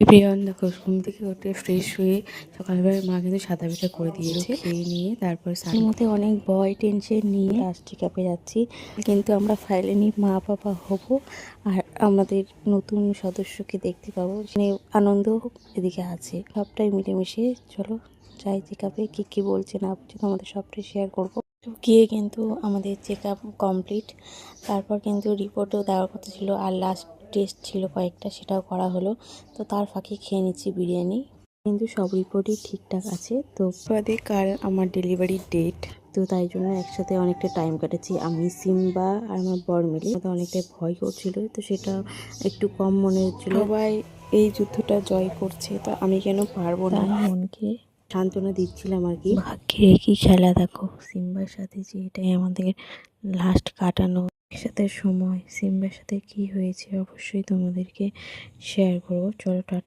Everyone দেখো, ঘুম থেকে উঠে ফ্রেশ হয়ে সকালবেলা মা কিন্তু সাদা পিঠা করে দিয়েছে। খেয়ে নিয়ে তারপর এর মধ্যে অনেক ভয় টেনশন নিয়ে লাস্ট চেকআপে যাচ্ছি, কিন্তু আমরা ফাইনালি মা বাবা হব আর আমাদের নতুন সদস্যকে দেখতে পাবো। সে আনন্দ এদিকে আছে, সবটাই মিলেমিশে চলো যাই চেকআপে। কী বলছে না বলছে আমাদের সবটাই শেয়ার করবো। গিয়ে কিন্তু আমাদের চেকআপ কমপ্লিট, তারপর কিন্তু রিপোর্টও দেওয়ার কথা ছিল আর লাস্ট টেস্ট ছিল কয়েকটা, সেটাও করা হলো। তো তার ফাঁকে খেয়ে নিচ্ছি বিরিয়ানি, কিন্তু সব রিপোর্টই ঠিকঠাক আছে। তো বাদে কাল আমার ডেলিভারির ডেট, তো তাই জন্য একসাথে অনেকটা টাইম কাটাচ্ছি আমি, সিম্বা আর আমার বর মিলে। অনেকটাই ভয় করছিল, তো সেটা একটু কম মনে হচ্ছিল। সবাই এই যুদ্ধটা জয় করছে, তো আমি কেন পারবো না? মনকে সান্ত্বনা দিচ্ছিলাম আর কি। ভাগ্যের কি খেলা দেখো, সিম্বার সাথে যে এটাই আমাদের লাস্ট কাটানো একসাথে সময়। সিম্বার সাথে কি হয়েছে অবশ্যই তোমাদেরকে শেয়ার করবো। চলো টাটা।